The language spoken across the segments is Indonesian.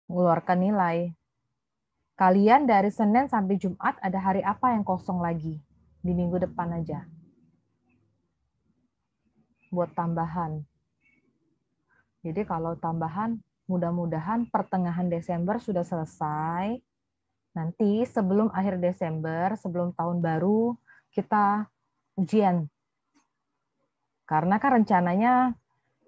mengeluarkan nilai. Kalian dari Senin sampai Jumat ada hari apa yang kosong lagi? Di minggu depan aja. Buat tambahan. Jadi kalau tambahan, mudah-mudahan pertengahan Desember sudah selesai. Nanti sebelum akhir Desember, sebelum tahun baru, kita ujian. Karena kan rencananya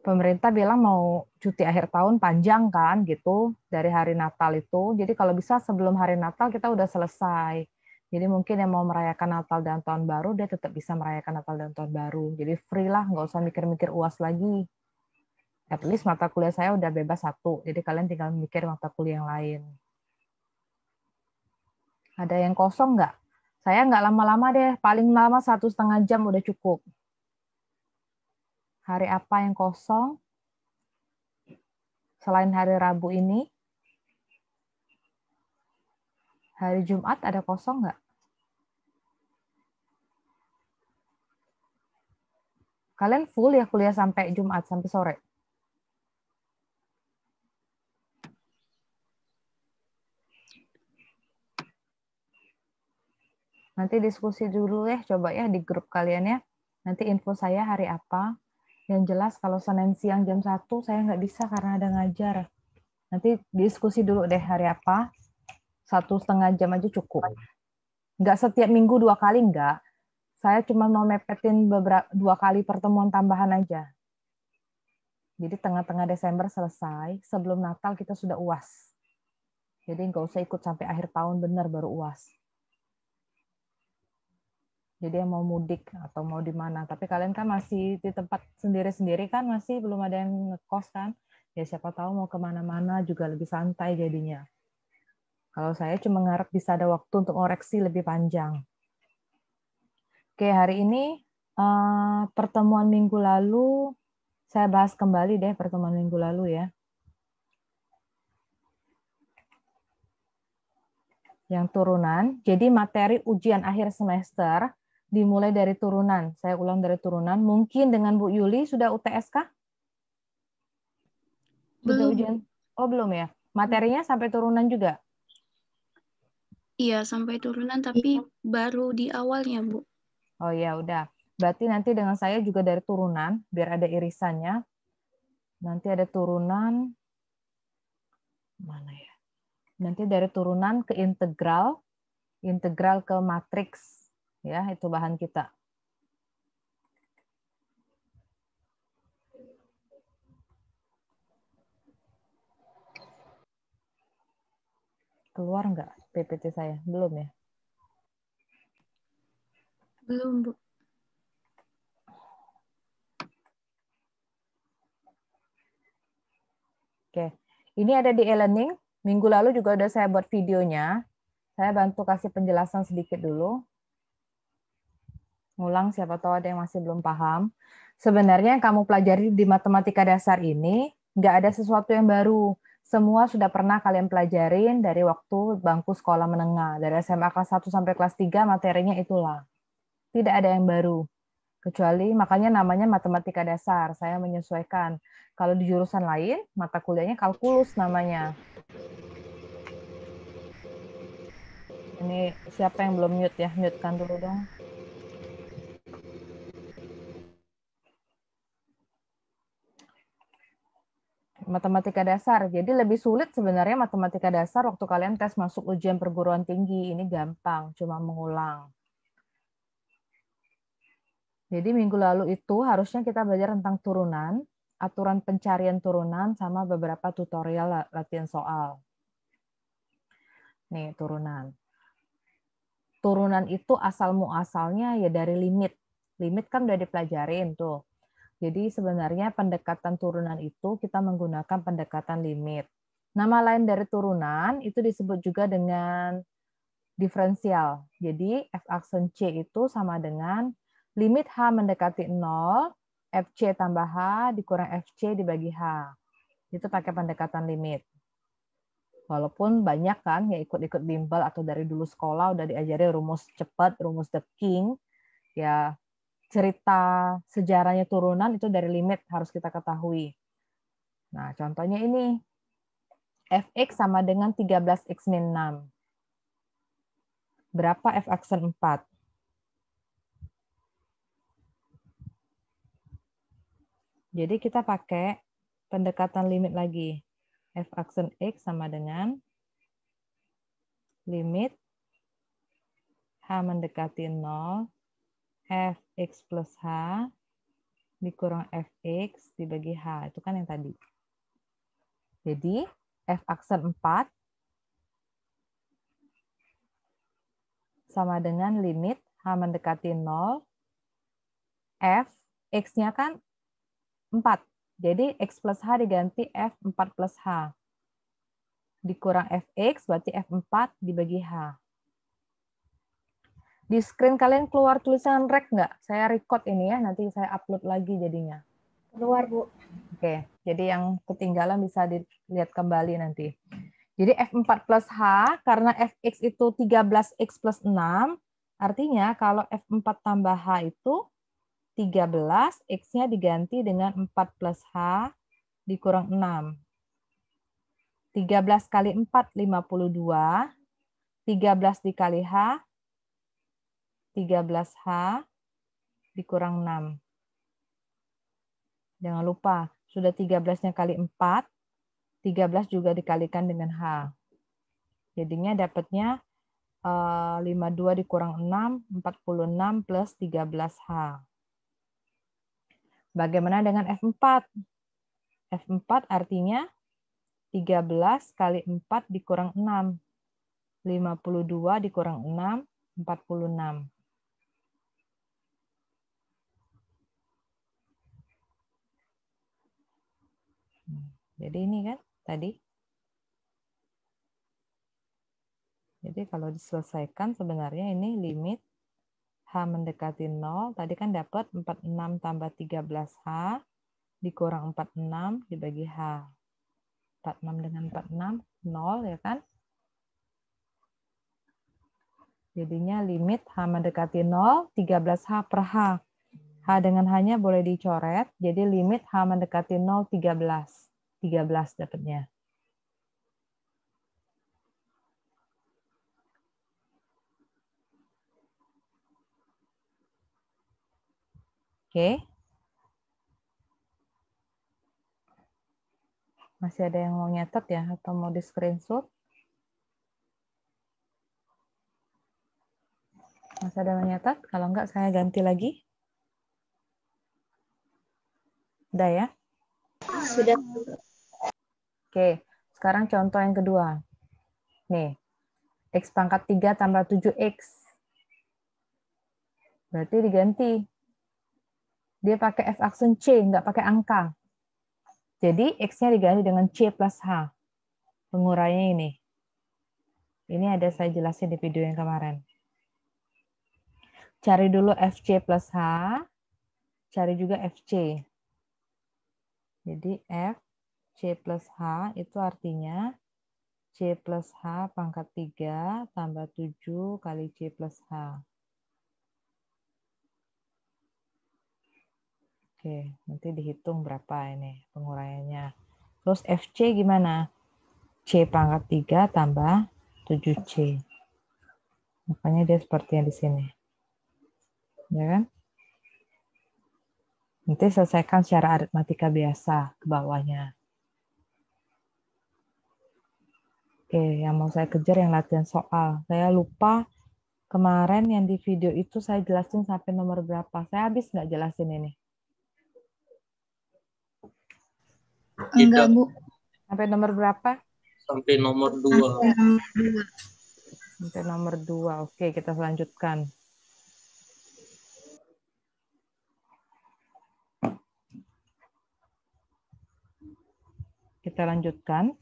pemerintah bilang mau cuti akhir tahun panjang kan gitu dari hari Natal itu. Jadi kalau bisa sebelum hari Natal kita udah selesai. Jadi mungkin yang mau merayakan Natal dan Tahun Baru dia tetap bisa merayakan Natal dan Tahun Baru. Jadi free lah, nggak usah mikir-mikir UAS lagi. At least mata kuliah saya udah bebas satu. Jadi kalian tinggal mikir mata kuliah yang lain. Ada yang kosong nggak? Saya nggak lama-lama deh, paling lama 1,5 jam udah cukup. Hari apa yang kosong? Selain hari Rabu ini, hari Jumat ada kosong nggak? Kalian full ya kuliah sampai Jumat, sampai sore? Nanti diskusi dulu ya, coba ya di grup kalian ya. Nanti info saya hari apa. Yang jelas kalau Senin siang jam 1 saya nggak bisa karena ada ngajar. Nanti diskusi dulu deh hari apa. 1,5 jam aja cukup. Nggak setiap minggu 2 kali, nggak. Saya cuma mau mepetin 2 kali pertemuan tambahan aja. Jadi tengah-tengah Desember selesai, sebelum Natal kita sudah UAS. Jadi nggak usah ikut sampai akhir tahun benar baru UAS. Jadi yang mau mudik atau mau di mana. Tapi kalian kan masih di tempat sendiri-sendiri kan, masih belum ada yang ngekos kan. Ya siapa tahu mau kemana-mana juga lebih santai jadinya. Kalau saya cuma ngarep bisa ada waktu untuk koreksi lebih panjang. Oke, hari ini pertemuan minggu lalu, saya bahas kembali deh pertemuan minggu lalu ya. Yang turunan, jadi materi ujian akhir semester dimulai dari turunan. Saya ulang dari turunan. Mungkin dengan Bu Yuli sudah UTS kah? Sudah Belum. ujian? Oh, belum ya. Materinya sampai turunan juga? Iya, sampai turunan tapi baru di awalnya, Bu. Oh ya, udah. Berarti nanti dengan saya juga dari turunan, biar ada irisannya. Nanti ada turunan, mana ya? Nanti dari turunan ke integral, integral ke matriks. Ya, itu bahan kita. Keluar nggak PPT saya? Belum ya? Belum, Bu. Oke, ini ada di e-learning. Minggu lalu juga udah saya buat videonya. Saya bantu kasih penjelasan sedikit dulu. Ngulang, siapa tahu ada yang masih belum paham. Sebenarnya yang kamu pelajari di matematika dasar ini nggak ada sesuatu yang baru. Semua sudah pernah kalian pelajarin dari waktu bangku sekolah menengah. Dari SMA kelas 1 sampai kelas 3 materinya itulah. Tidak ada yang baru. Kecuali makanya namanya matematika dasar. Saya menyesuaikan. Kalau di jurusan lain, mata kuliahnya kalkulus namanya. Ini siapa yang belum mute ya? Mute-kan dulu dong. Matematika dasar. Jadi lebih sulit sebenarnya matematika dasar waktu kalian tes masuk ujian perguruan tinggi. Ini gampang, cuma mengulang. Jadi minggu lalu itu harusnya kita belajar tentang turunan, aturan pencarian turunan, sama beberapa tutorial latihan soal. Nih, turunan. Turunan itu asal muasalnya ya dari limit. Limit kan udah dipelajarin tuh. Jadi sebenarnya pendekatan turunan itu kita menggunakan pendekatan limit. Nama lain dari turunan itu disebut juga dengan diferensial. Jadi f aksen C itu sama dengan limit H mendekati 0, FC tambah H dikurang FC dibagi H. Itu pakai pendekatan limit. Walaupun banyak kan yang ikut-ikut bimbel atau dari dulu sekolah udah diajari rumus cepat, rumus the king, ya cerita sejarahnya turunan itu dari limit harus kita ketahui. Nah, contohnya ini. fx sama dengan 13x min 6. Berapa f aksen 4? Jadi kita pakai pendekatan limit lagi. F aksen x sama dengan limit h mendekati 0, fx plus h dikurang fx dibagi h. Itu kan yang tadi. Jadi f aksen 4 sama dengan limit h mendekati 0, f, x-nya kan 4. Jadi x plus h diganti f4 plus h. Dikurang fx berarti f4 dibagi h. Di screen kalian keluar tulisan rek nggak? Saya record ini ya, nanti saya upload lagi jadinya. Keluar, Bu. Oke, jadi yang ketinggalan bisa dilihat kembali nanti. Jadi f4 plus h, karena fx itu 13x plus 6, artinya kalau f4 tambah h itu 13, x-nya diganti dengan 4 plus h dikurang 6. 13 kali 4, 52. 13 dikali h, 13h dikurang 6. Jangan lupa, sudah 13-nya kali 4, 13 juga dikalikan dengan h. Jadinya dapatnya 52 dikurang 6, 46 plus 13h. Bagaimana dengan F4? F4 artinya 13 kali 4 dikurang 6. 52 dikurang 6, 46. Jadi ini kan tadi. Jadi kalau diselesaikan sebenarnya ini limit h mendekati 0. Tadi kan dapat 46 tambah 13h dikurang 46 dibagi h. 46 dengan 46, 0 ya kan? Jadinya limit h mendekati 0, 13h per h. H dengan h-nya boleh dicoret, jadi limit h mendekati 0, 13. 13 dapatnya. Oke. Masih ada yang mau nyatet ya, atau mau di screenshot? Masih ada yang nyatet? Kalau enggak, saya ganti lagi. Udah ya? Sudah. Oke, sekarang contoh yang kedua. Nih, x pangkat 3 tambah 7x. Berarti diganti. Dia pakai f aksen c, nggak pakai angka. Jadi x-nya diganti dengan c plus h. Penguraiannya ini. Ini ada saya jelasin di video yang kemarin. Cari dulu fc plus h, cari juga fc. Jadi fc plus h itu artinya c plus h pangkat 3 tambah 7 kali c plus h. Oke, nanti dihitung berapa ini penguraiannya. Terus fc gimana? C pangkat 3 tambah 7c. Makanya dia seperti yang di sini. Ya kan? Nanti selesaikan secara aritmatika biasa ke bawahnya. Oke, yang mau saya kejar yang latihan soal. Saya lupa kemarin yang di video itu saya jelasin sampai nomor berapa. Saya habis nggak jelasin ini? Enggak, Bu. Sampai nomor berapa? Sampai nomor 2. Sampai nomor 2. Oke, kita lanjutkan. Kita lanjutkan.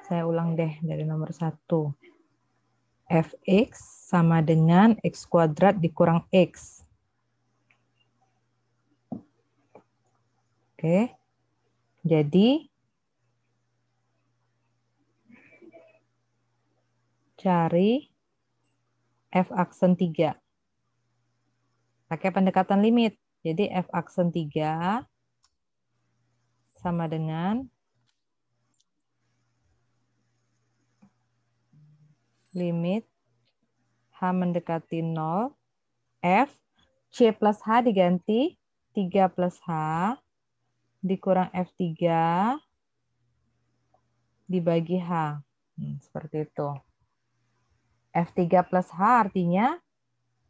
Saya ulang deh dari nomor 1. Fx sama dengan x kuadrat dikurang x. Oke. Jadi cari f aksen 3. Pakai pendekatan limit. Jadi f aksen 3 sama dengan limit h mendekati 0, f, c plus h diganti 3 plus h dikurang f3 dibagi h. Seperti itu. F3 plus h artinya,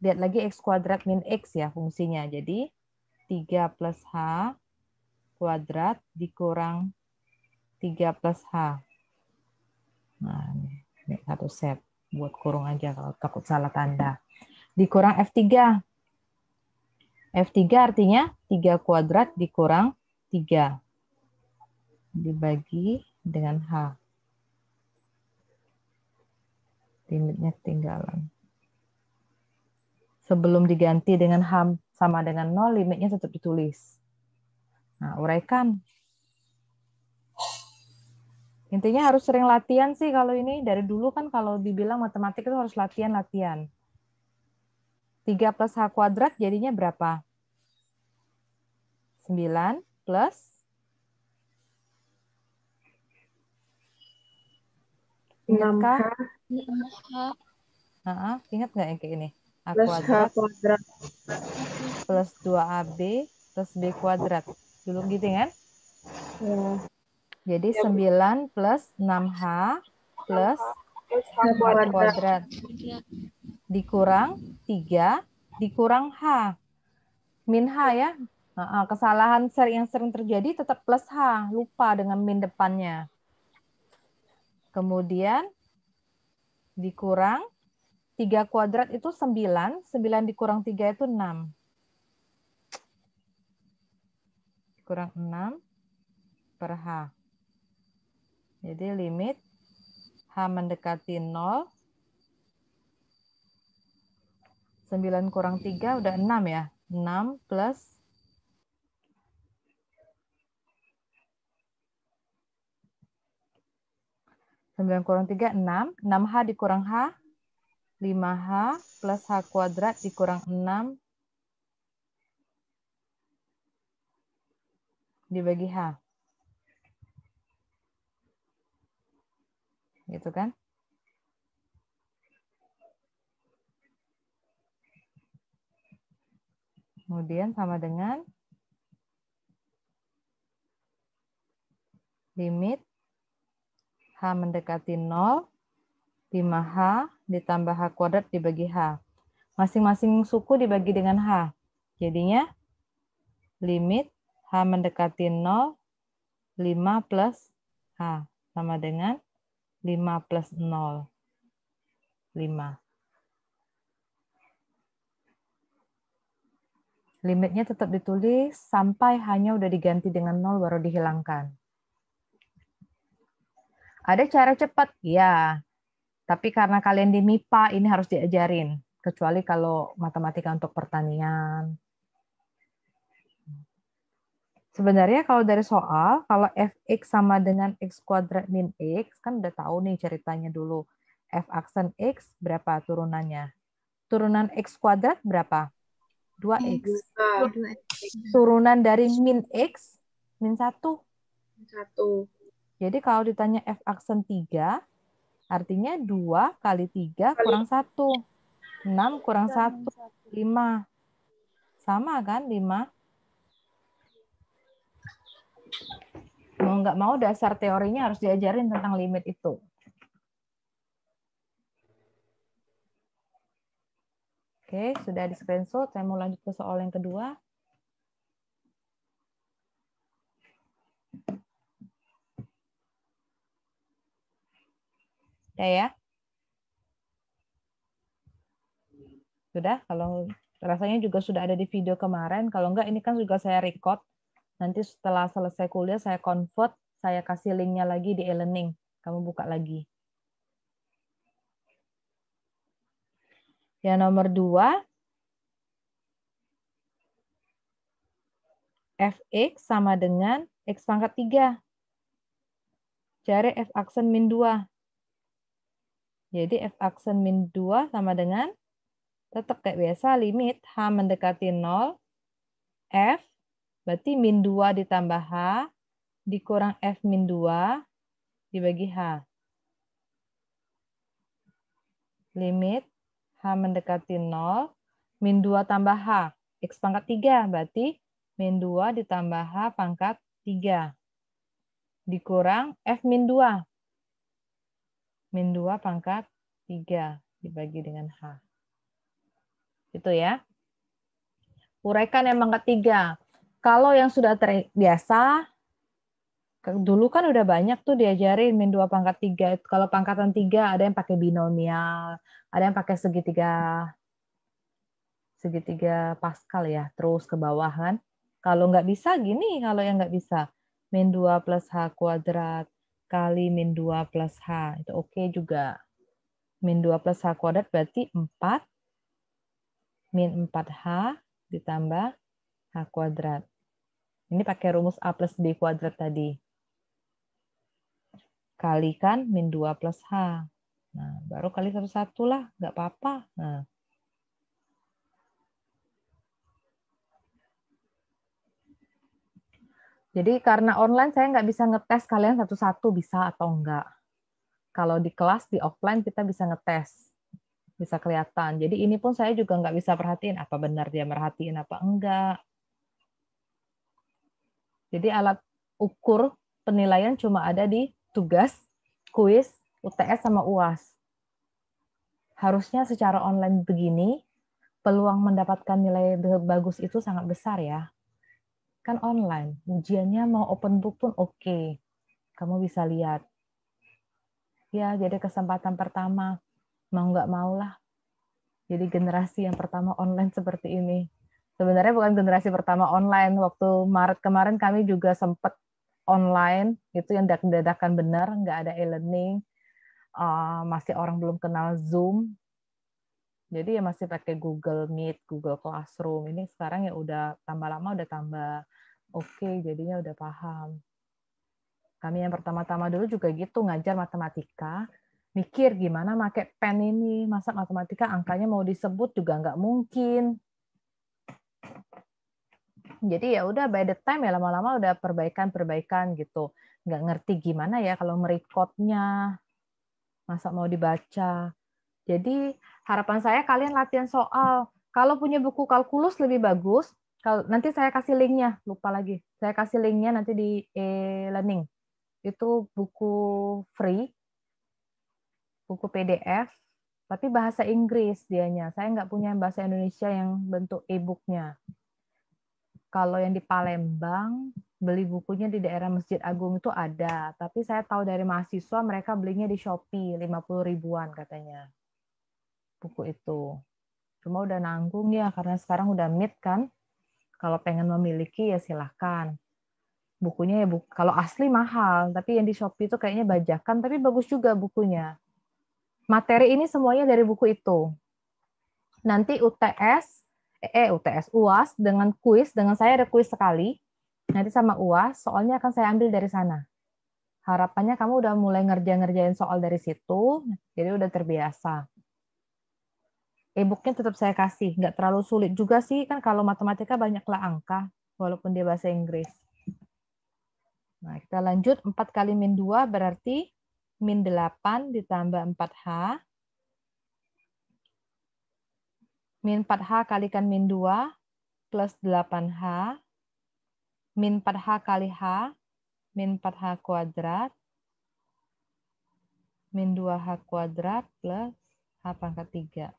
lihat lagi x kuadrat min x ya fungsinya. Jadi 3 plus h kuadrat dikurang 3 plus h. Nah, ini satu set. Buat kurung aja kalau takut salah tanda. Dikurang F3. F3 artinya 3 kuadrat dikurang 3. Dibagi dengan H. Limitnya ketinggalan. Sebelum diganti dengan H sama dengan 0, limitnya tetap ditulis. Nah, uraikan. Intinya harus sering latihan sih kalau ini. Dari dulu kan kalau dibilang matematik itu harus latihan-latihan. 3 plus H kuadrat jadinya berapa? 9 plus 6H ingat nggak yang kayak ini? A plus H kuadrat. plus 2AB plus B kuadrat. Dulu gitu kan? Ya. Jadi 9 plus 6H plus H H kuadrat. kuadrat dikurang 3 dikurang H. Min H ya. Kesalahan yang sering terjadi tetap plus H. Lupa dengan min depannya. Kemudian dikurang 3 kuadrat itu 9. 9 dikurang 3 itu 6. Kurang 6 per H. Jadi limit H mendekati 0. 9 kurang 3 udah 6 ya. 6 plus 9 kurang 3, 6. 6H dikurang H. 5H plus H kuadrat dikurang 6 dibagi H. Gitu kan? Kemudian sama dengan limit H mendekati 0, 5H ditambah H kuadrat dibagi H. Masing-masing suku dibagi dengan H. Jadinya limit H mendekati 0, 5 plus H. Sama dengan 5 plus 0. 5. Limitnya tetap ditulis sampai hanya udah diganti dengan 0 baru dihilangkan. Ada cara cepat? Ya. Tapi karena kalian di MIPA ini harus diajarin. Kecuali kalau matematika untuk pertanian. Sebenarnya kalau dari soal, kalau fx sama dengan x kuadrat min x, kan udah tahu nih ceritanya dulu. F aksen x berapa turunannya? Turunan x kuadrat berapa? 2x. Turunan dari min x, min 1. 1. Jadi kalau ditanya F aksen 3, artinya 2 kali 3 kurang 1. 6 kurang 1, 5. Sama kan 5? Mau nggak mau dasar teorinya harus diajarin tentang limit itu. Oke, sudah di screenshot. Saya mau lanjut ke soal yang kedua. Ya. Sudah, kalau rasanya juga sudah ada di video kemarin. Kalau enggak, ini kan juga saya record. Nanti setelah selesai kuliah, saya convert, saya kasih linknya lagi di e-learning. Kamu buka lagi. Yang nomor 2, fx sama dengan x pangkat 3. Cari f aksen min 2. Jadi f aksen min 2 sama dengan, tetap kayak biasa, limit H mendekati 0, F, berarti min 2 ditambah H, dikurang F min 2, dibagi H. Limit H mendekati 0, min 2 tambah H, X pangkat 3, berarti min 2 ditambah H pangkat 3. Dikurang F min 2. Min 2 pangkat 3 dibagi dengan H. Itu ya. Uraikan yang pangkat 3. Kalau yang sudah terbiasa, dulu kan udah banyak tuh diajarin min 2 pangkat 3. Kalau pangkatan 3 ada yang pakai binomial, ada yang pakai segitiga Pascal ya, terus ke bawah kan. Kalau nggak bisa gini, kalau yang nggak bisa. Min 2 plus H kuadrat kali min 2 plus H. Itu oke juga. Min 2 plus H kuadrat berarti 4. Min 4H ditambah H kuadrat. Ini pakai rumus A plus B kuadrat tadi. Kalikan min 2 plus H. Nah, baru kali satu-satu lah, nggak apa-apa. Nah. Jadi karena online saya nggak bisa ngetes kalian satu-satu bisa atau enggak. Kalau di kelas, di offline kita bisa ngetes. Bisa kelihatan. Jadi ini pun saya juga nggak bisa perhatiin apa benar dia merhatiin apa enggak. Jadi alat ukur penilaian cuma ada di tugas, kuis, UTS, sama UAS. Harusnya secara online begini, peluang mendapatkan nilai bagus itu sangat besar ya. Kan online, ujiannya mau open book pun oke. Kamu bisa lihat. Ya, jadi kesempatan pertama. Mau nggak mau lah. Jadi generasi yang pertama online seperti ini. Sebenarnya bukan generasi pertama online. Waktu Maret kemarin kami juga sempat online. Itu yang dadakan benar, nggak ada e-learning. Masih orang belum kenal Zoom. Jadi ya masih pakai Google Meet, Google Classroom. Ini sekarang ya udah tambah lama udah tambah oke, jadinya udah paham. Kami yang pertama-tama dulu juga gitu ngajar matematika, mikir gimana pakai pen ini, masa matematika angkanya mau disebut juga nggak mungkin. Jadi ya udah by the time ya lama-lama udah perbaikan gitu. Nggak ngerti gimana ya kalau merekodnya, masa mau dibaca. Jadi harapan saya kalian latihan soal. Kalau punya buku kalkulus lebih bagus. Nanti saya kasih linknya, lupa lagi. Saya kasih linknya nanti di e-learning. Itu buku free, buku PDF, tapi bahasa Inggris dianya. Saya nggak punya bahasa Indonesia yang bentuk e-booknya. Kalau yang di Palembang, beli bukunya di daerah Masjid Agung itu ada. Tapi saya tahu dari mahasiswa mereka belinya di Shopee, 50 ribuan katanya. Buku itu. Cuma udah nanggung ya, karena sekarang udah mid kan. Kalau pengen memiliki ya silahkan. Bukunya ya kalau asli mahal, tapi yang di Shopee itu kayaknya bajakan, tapi bagus juga bukunya. Materi ini semuanya dari buku itu. Nanti UTS, UAS dengan kuis, dengan saya ada kuis sekali. Nanti sama UAS, soalnya akan saya ambil dari sana. Harapannya kamu udah mulai ngerjain soal dari situ, jadi udah terbiasa. E-booknya tetap saya kasih, nggak terlalu sulit juga sih, kan kalau matematika banyaklah angka, walaupun dia bahasa Inggris. Nah, kita lanjut, 4 kali min 2 berarti min 8 ditambah 4H. Min 4H kalikan min 2 plus 8H. Min 4H kali H, min 4H kuadrat. Min 2H kuadrat plus H pangkat 3.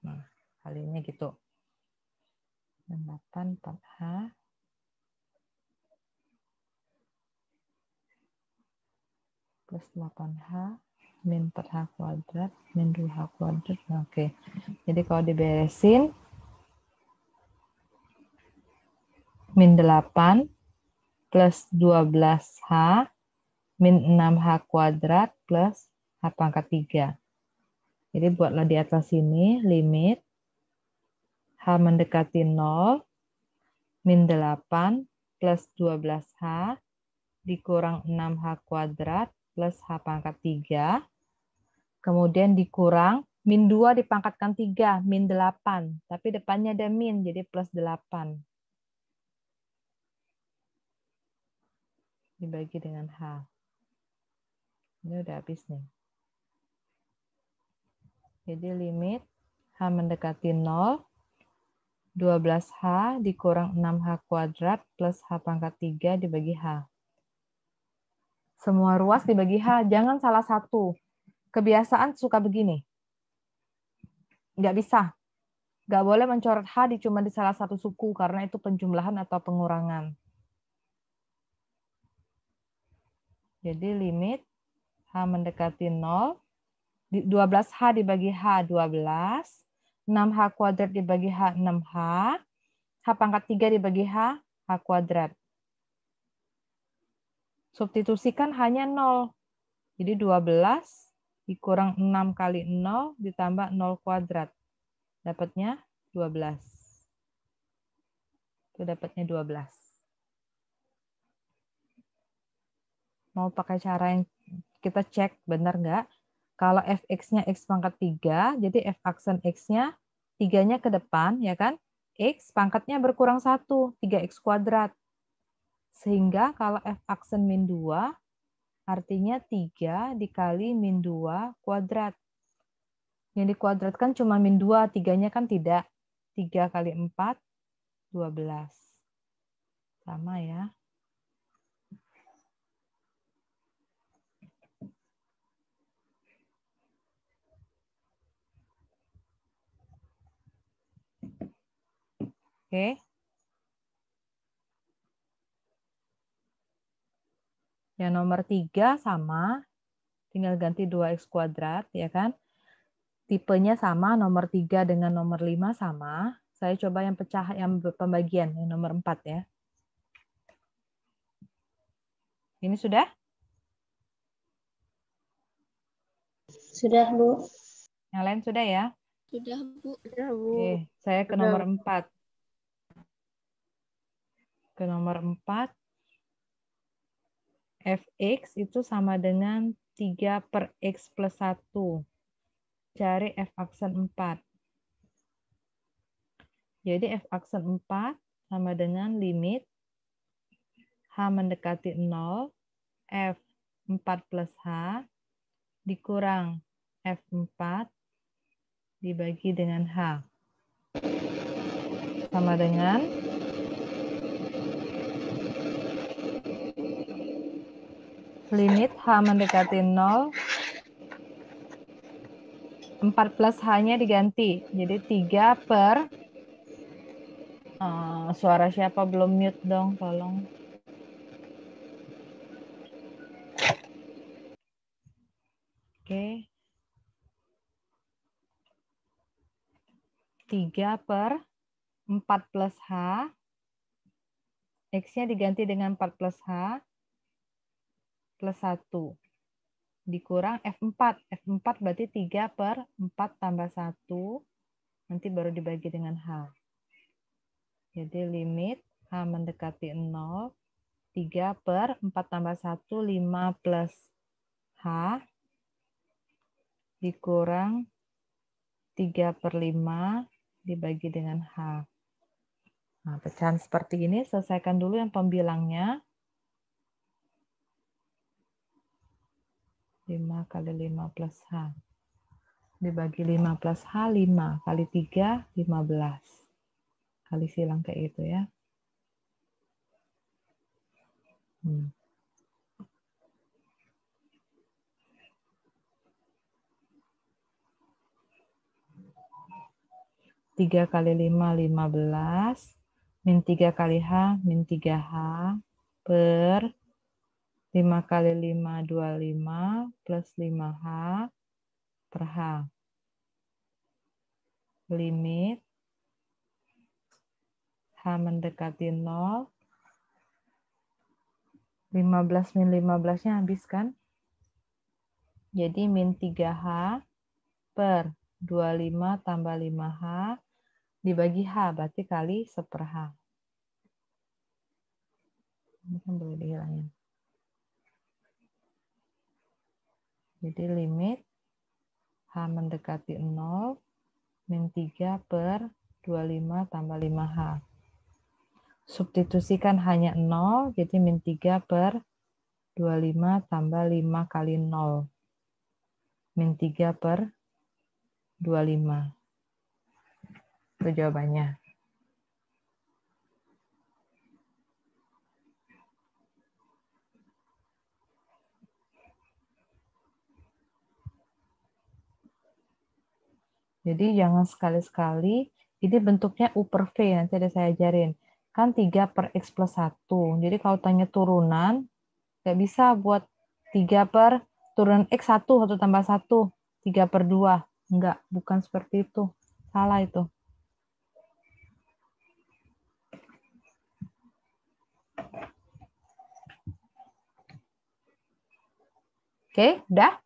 Nah, kalinya gitu. 8 4H plus 8H min 4H kuadrat min 2H kuadrat. Oke. Jadi kalau diberesin min 8 plus 12H min 6H kuadrat plus H pangkat 3. Jadi buatlah di atas sini limit H mendekati 0 min 8 plus 12H dikurang 6H kuadrat plus H pangkat 3. Kemudian dikurang min 2 dipangkatkan 3, min 8. Tapi depannya ada min, jadi plus 8. Dibagi dengan H. Ini udah habis nih. Jadi limit H mendekati 0, 12H dikurang 6H kuadrat plus H pangkat 3 dibagi H. Semua ruas dibagi H, jangan salah satu. Kebiasaan suka begini. Nggak bisa. Nggak boleh mencoret H cuma di salah satu suku, karena itu penjumlahan atau pengurangan. Jadi limit H mendekati 0, 12H dibagi H, 12. 6H kuadrat dibagi H, 6H. H pangkat 3 dibagi H, H kuadrat. Substitusikan hanya 0. Jadi 12 dikurang 6 kali 0 ditambah 0 kuadrat. Dapatnya 12. Itu dapatnya 12. Mau pakai cara yang kita cek benar nggak? Kalau fx-nya x pangkat 3, jadi f aksen x-nya 3-nya ke depan, ya kan? X pangkatnya berkurang 1, 3x kuadrat. Sehingga kalau f aksen min 2, artinya 3 dikali min 2 kuadrat. Yang dikuadratkan cuma min 2, 3-nya kan tidak. 3 kali 4, 12. Sama ya. Oke. Yang nomor 3 sama, tinggal ganti 2x kuadrat, ya kan? Tipenya sama, nomor 3 dengan nomor 5 sama. Saya coba yang pecah, yang pembagian, yang nomor 4 ya. Ini sudah? Sudah, Bu. Yang lain sudah ya? Sudah, Bu. Oke, saya ke nomor 4. Ke nomor 4, fx itu sama dengan 3 per x plus 1. Cari f aksen 4. Jadi f aksen 4 sama dengan limit h mendekati 0, f 4 plus h dikurang f 4 dibagi dengan h. Sama dengan limit h mendekati 0, 4 plus h-nya diganti. Jadi 3 per... suara siapa belum mute dong, tolong. Oke. 3 per 4 plus h. X-nya diganti dengan 4 plus h plus 1. Dikurang F4. F4 berarti 3 per 4 tambah 1. Nanti baru dibagi dengan H. Jadi limit H mendekati 0. 3 per 4 tambah 1, 5 plus H. Dikurang 3 per 5 dibagi dengan H. Nah, pecahan seperti ini, selesaikan dulu yang pembilangnya. 5 kali 5 plus H. Dibagi 5 plus H, 5. Kali 3, 15. Kali silang kayak gitu ya. Hmm. 3 kali 5, 15. Min 3 kali H, min 3H. Per 5 kali 5, 25. Plus 5H. Per H. Limit H mendekati 0. 15 min 15-nya habis kan? Jadi min 3H per 25 tambah 5H dibagi H, berarti kali 1/H. Ini kan boleh dihilangin. Jadi limit H mendekati 0, min 3 per 25 tambah 5H. Substitusikan hanya 0, jadi min 3 per 25 tambah 5 kali 0. Min 3 per 25. Itu jawabannya. Jadi jangan sekali-sekali, ini bentuknya U per V, nanti ada saya ajarin. Kan 3 per X plus 1. Jadi kalau tanya turunan, nggak bisa buat 3 per turunan X 1 tambah 1, 3 per 2. Enggak, bukan seperti itu. Salah itu. Oke, udah?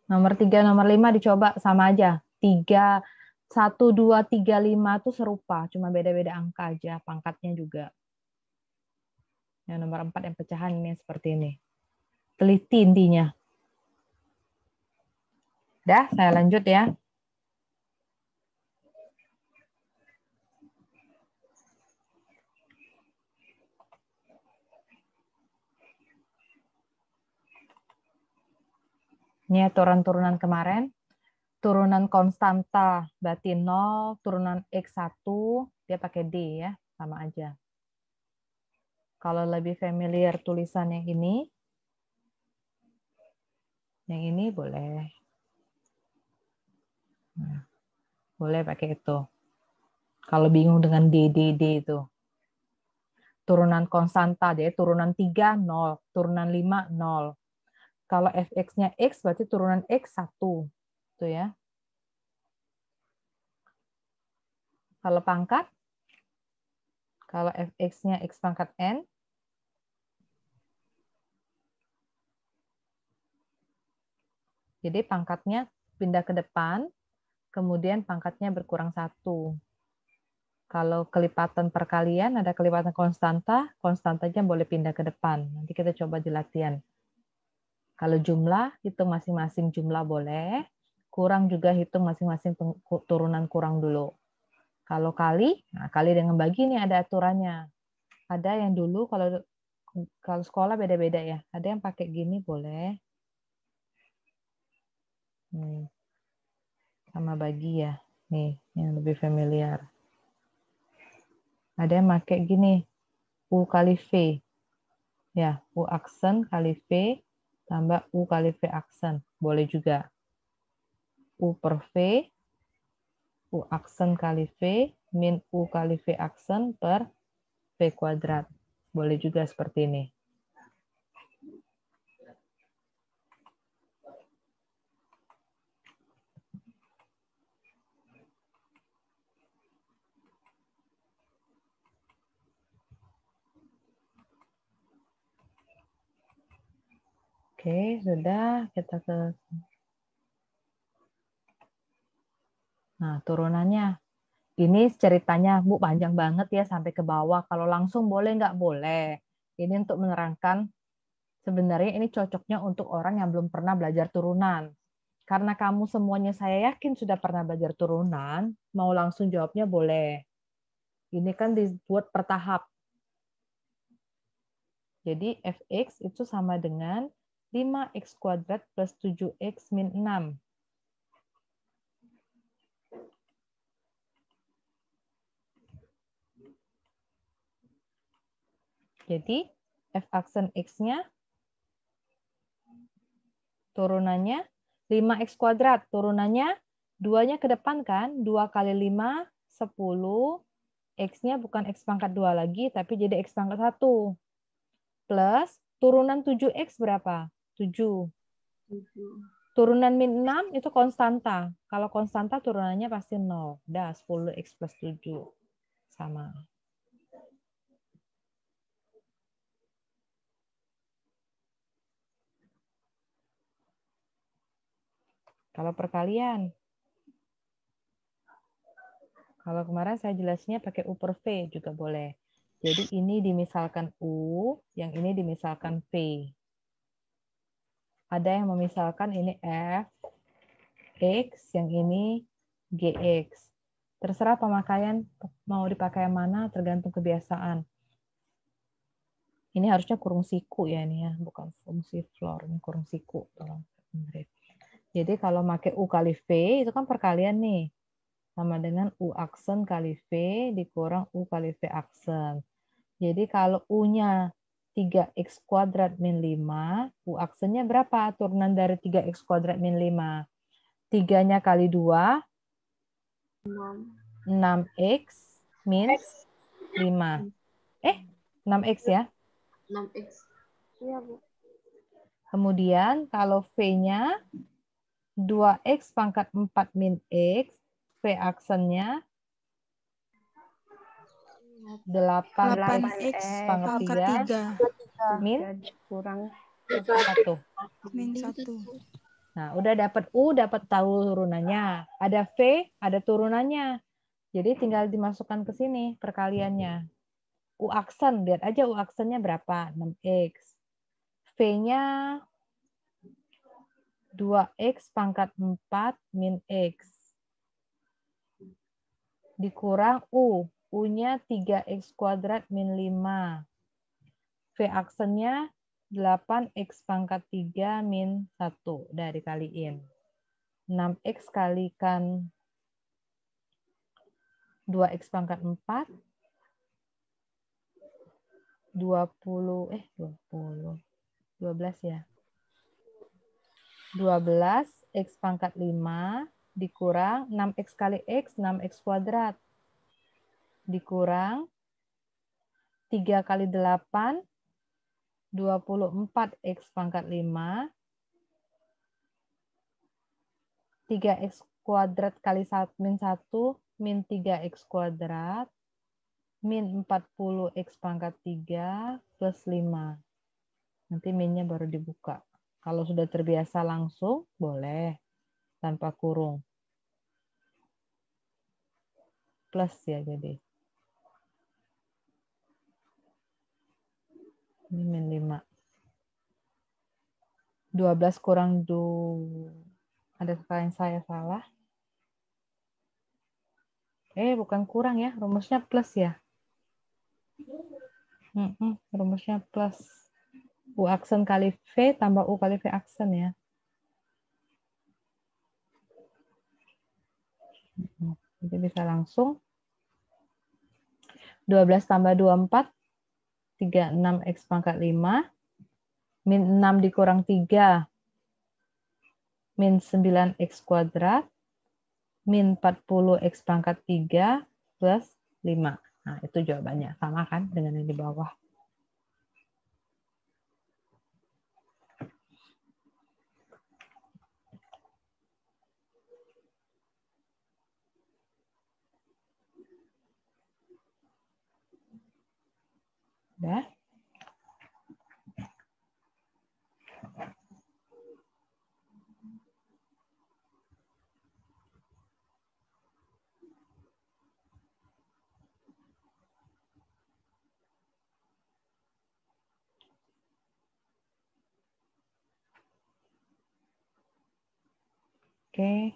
Nomor 3, nomor 5 dicoba sama aja. 3, 1, 2, 3, 5 itu serupa. Cuma beda-beda angka aja. Pangkatnya juga. Yang nomor 4 yang pecahan ini seperti ini. Teliti intinya. Dah, saya lanjut ya. Ini ya turunan kemarin. Turunan konstanta berarti 0, turunan X1 dia pakai D ya, sama aja. Kalau lebih familiar tulisan yang ini boleh. Nah, boleh pakai itu. Kalau bingung dengan D itu. Turunan konstanta, jadi turunan 3, 0. Turunan 5, 0. Kalau fx-nya X, berarti turunan X1. Itu ya. Kalau pangkat, kalau fx-nya X pangkat N, jadi pangkatnya pindah ke depan, kemudian pangkatnya berkurang 1. Kalau kelipatan perkalian, ada kelipatan konstanta, konstantanya boleh pindah ke depan. Nanti kita coba di latihan. Kalau jumlah, hitung masing-masing jumlah boleh. Kurang juga hitung masing-masing turunan kurang dulu. Kalau kali, nah kali dengan bagi ini ada aturannya. Ada yang dulu, kalau sekolah beda-beda ya. Ada yang pakai gini boleh. Sama bagi ya. Nih, yang lebih familiar. Ada yang pakai gini, U kali V. Ya, U aksen kali V tambah U kali V aksen. Boleh juga. U per V, U aksen kali V, min U kali V aksen per V kuadrat. Boleh juga seperti ini. Oke, sudah. Kita ke... Nah, turunannya. Ini ceritanya, Bu, panjang banget ya sampai ke bawah. Kalau langsung boleh nggak? Boleh. Ini untuk menerangkan, sebenarnya ini cocoknya untuk orang yang belum pernah belajar turunan. Karena kamu semuanya saya yakin sudah pernah belajar turunan, mau langsung jawabnya boleh. Ini kan dibuat per tahap. Jadi fx itu sama dengan 5x kuadrat plus 7x min 6. Jadi f aksen x-nya turunannya 5x kuadrat. Turunannya 2-nya ke depan kan? 2 kali 5, 10. X-nya bukan X pangkat 2 lagi, tapi jadi X pangkat 1. Plus turunan 7X berapa? 7. Turunan min 6 itu konstanta. Kalau konstanta turunannya pasti 0. Dah, 10X plus 7. Sama. Kalau perkalian. Kalau kemarin saya jelasnya pakai U per V juga boleh. Jadi ini dimisalkan U, yang ini dimisalkan V. Ada yang memisalkan ini F, X, yang ini GX. Terserah pemakaian, mau dipakai yang mana, tergantung kebiasaan. Ini harusnya kurung siku ya, ini ya, bukan fungsi floor, ini kurung siku. Jadi kalau pakai U kali V, itu kan perkalian nih. Sama dengan U aksen kali V dikurang U kali V aksen. Jadi kalau U-nya 3x kuadrat min 5, U aksennya berapa? Turunan dari 3x kuadrat min 5. 3-nya kali 2, 6x min 5. 6x ya? 6x. Iya, Bu. Kemudian kalau V-nya 2x pangkat 4 min x, V aksennya 8x 8x pangkat 3 min Kurang 1. min 1. Nah, udah dapat U, dapat tahu turunannya. Ada V, ada turunannya. Jadi tinggal dimasukkan ke sini perkaliannya. U aksen, lihat aja U aksennya berapa? 6x. V-nya 2x pangkat 4 min x. Dikurang U. U-nya 3x kuadrat min 5. V aksennya 8x pangkat 3 min 1. Udah dikaliin. 6x kalikan 2x pangkat 4. 12 ya. 12 x pangkat 5 dikurang 6x kali x, 6x kuadrat. Dikurang 3 kali 8, 24x pangkat 5. 3x kuadrat kali 1 min 1, min 3x kuadrat. Min 40x pangkat 3 plus 5. Nanti minnya baru dibuka. Kalau sudah terbiasa langsung, boleh. Tanpa kurung. Plus ya jadi. Ini min 5. 12 kurang 2. Ada yang saya salah. Bukan kurang ya. Rumusnya plus ya. Rumusnya plus. U aksen kali V tambah U kali V aksen ya. Jadi bisa langsung. 12 tambah 24. 36x pangkat 5. Min 6 dikurang 3. Min 9x kuadrat. Min 40x pangkat 3 plus 5. Nah, itu jawabannya. Sama kan dengan yang di bawah. Udah. Oke.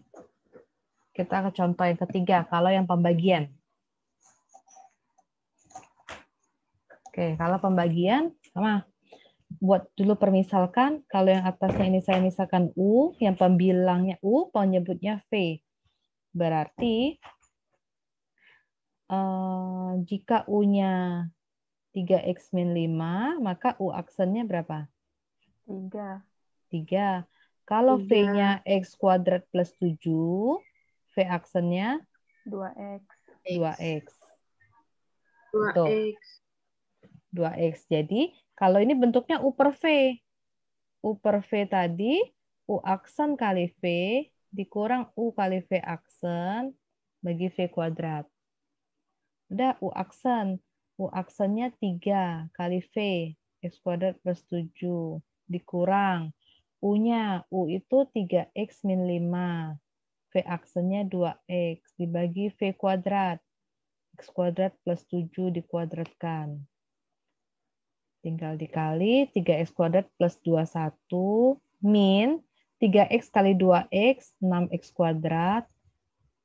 Kita ke contoh yang ketiga. Kalau yang pembagian. Oke, kalau pembagian sama. Buat dulu permisalkan, kalau yang atasnya ini saya misalkan U, yang pembilangnya U, penyebutnya V. Berarti jika U-nya 3x min 5, maka U aksennya berapa? 3. 3. Kalau V-nya x kuadrat plus 7, V aksennya 2x. 2x. 2x. 2x. Jadi, kalau ini bentuknya U per V. U per V tadi, U aksen kali V, dikurang U kali V aksen, bagi V kuadrat. Udah, U aksen. U aksennya 3 kali V, x kuadrat plus 7, dikurang. U-nya, U itu 3x min 5. V aksennya 2x, dibagi V kuadrat. X kuadrat plus 7 dikuadratkan. Tinggal dikali 3x kuadrat plus 21 min 3x kali 2x, 6x kuadrat,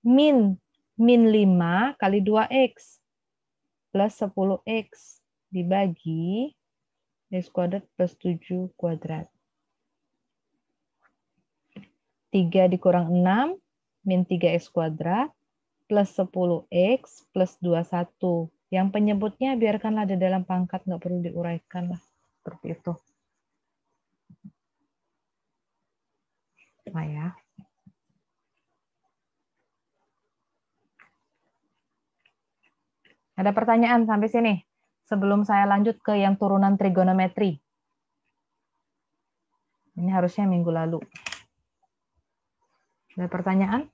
min 5 kali 2x, plus 10x, dibagi x kuadrat plus 7 kuadrat. 3 dikurang 6, min 3x kuadrat, plus 10x, plus 21. Yang penyebutnya biarkanlah ada dalam pangkat, nggak perlu diuraikan lah. Seperti itu. Nah ya. Ada pertanyaan sampai sini? Sebelum saya lanjut ke yang turunan trigonometri. Ini harusnya minggu lalu. Ada pertanyaan?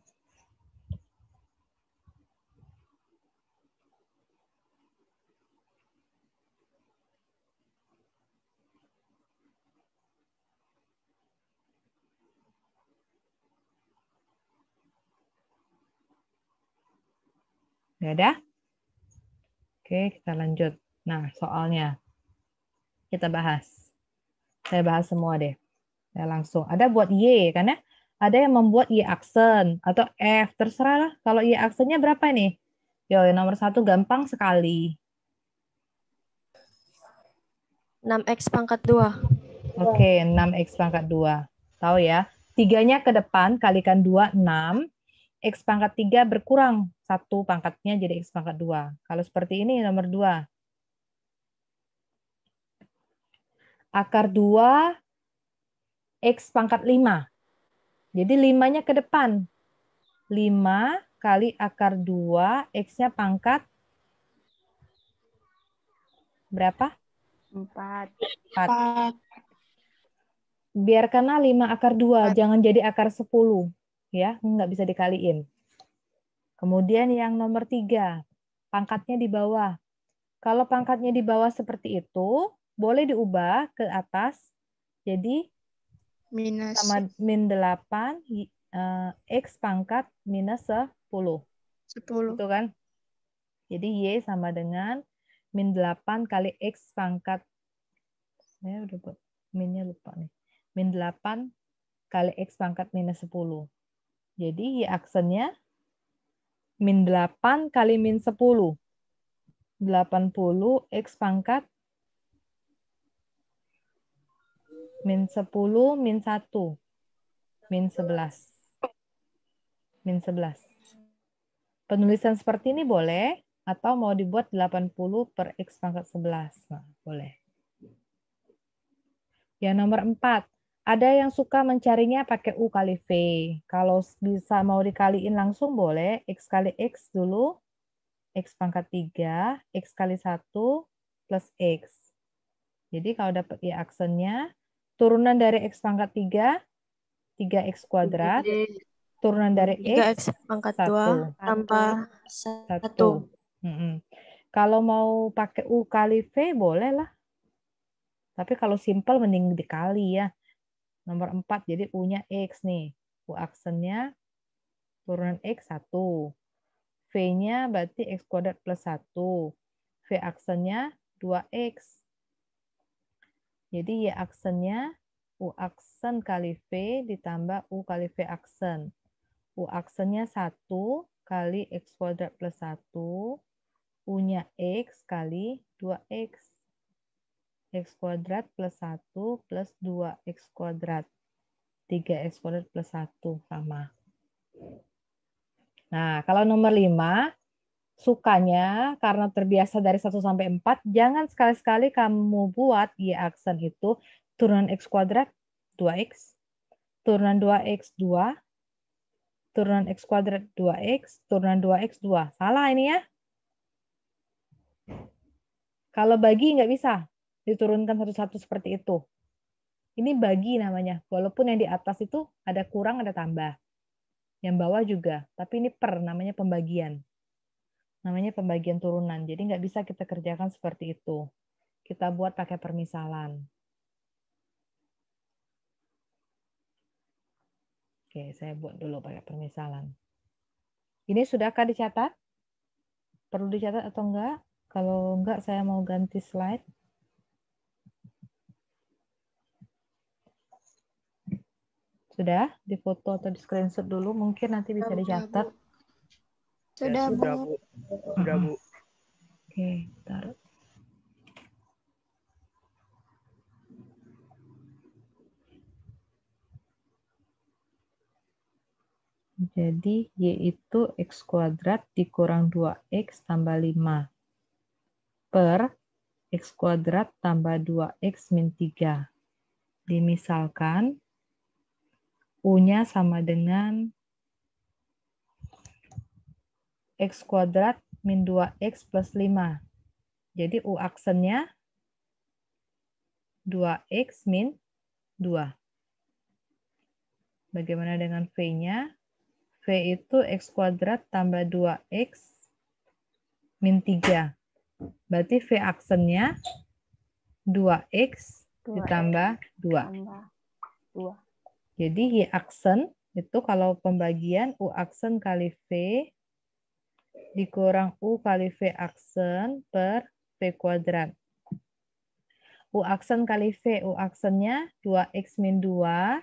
Nggak ada? Oke, kita lanjut. Nah, soalnya kita bahas. Saya bahas semua deh. Saya langsung. Ada buat Y, kan ya? Ada yang membuat Y aksen atau F. Terserah lah. Kalau Y aksennya berapa nih? Yo, yang nomor 1 gampang sekali. 6x pangkat 2. Oke, 6x pangkat 2. Tahu ya? 3-nya ke depan, kalikan 2, 6. X pangkat 3 berkurang. 1 pangkatnya jadi X pangkat 2. Kalau seperti ini nomor 2. Akar 2, X pangkat 5. Jadi 5-nya ke depan. 5 kali akar 2, X-nya pangkat berapa? 4. 4. Biarkanlah 5 akar 2, jangan jadi akar 10. Ya, nggak bisa dikaliin. Kemudian yang nomor 3, pangkatnya di bawah. Kalau pangkatnya di bawah seperti itu, boleh diubah ke atas. Jadi Minus sama min 8, X pangkat minus 10. 10. Itu kan? Jadi Y sama dengan min 8 kali X pangkat. Saya udah buat minnya lupa nih. Min 8 kali X pangkat minus 10. Jadi Y aksennya min 8 kali min 10. 80 X pangkat min 10 min 1. Min 11. Min 11. Penulisan seperti ini boleh, atau mau dibuat 80 per X pangkat 11. Nah, boleh. Yang nomor 4. Ada yang suka mencarinya pakai U kali V. Kalau bisa mau dikaliin langsung boleh. X kali X dulu. X pangkat 3. X kali 1 plus X. Jadi kalau dapat Y aksennya, turunan dari X pangkat 3, 3X kuadrat. Turunan dari 3x pangkat 2 tambah 1. Kalau mau pakai U kali V, boleh lah. Tapi kalau simple mending dikali ya. Nomor 4, jadi U-nya X nih. U aksennya turunan X 1. V-nya berarti X kuadrat plus 1. V aksennya 2X. Jadi Y aksennya U aksen kali V ditambah U kali V aksen. U aksennya 1 kali X kuadrat plus 1. U-nya X kali 2X. X kuadrat plus 1 plus 2X kuadrat. 3X kuadrat plus 1 sama. Nah, kalau nomor 5, sukanya karena terbiasa dari 1 sampai 4, jangan sekali-sekali kamu buat Y aksen itu turunan X kuadrat 2X, turunan 2X 2, turunan X kuadrat 2X, turunan 2X 2. Salah ini ya. Kalau bagi nggak bisa diturunkan satu-satu seperti itu. Ini bagi namanya. Walaupun yang di atas itu ada kurang, ada tambah. Yang bawah juga. Tapi ini per, namanya pembagian. Namanya pembagian turunan. Jadi nggak bisa kita kerjakan seperti itu. Kita buat pakai permisalan. Oke, saya buat dulu pakai permisalan. Ini sudahkah dicatat? Perlu dicatat atau enggak? Kalau enggak, saya mau ganti slide. Sudah difoto atau di screenshot dulu, mungkin nanti bisa dicatat. Sudah, Bu. Sudah, Bu. Sudah, Bu. Oke, taruh. Jadi Y itu X kuadrat dikurang 2X tambah 5 per X kuadrat tambah 2X min 3. Dimisalkan U-nya sama dengan X kuadrat min 2X plus 5. Jadi U aksennya 2X min 2. Bagaimana dengan V-nya? V itu X kuadrat tambah 2X min 3. Berarti V aksennya 2X 2X ditambah 2. tambah 2. Jadi Y aksen itu kalau pembagian U aksen kali V dikurang U kali V aksen per V kuadrat. U aksen kali V, U aksennya 2X min 2.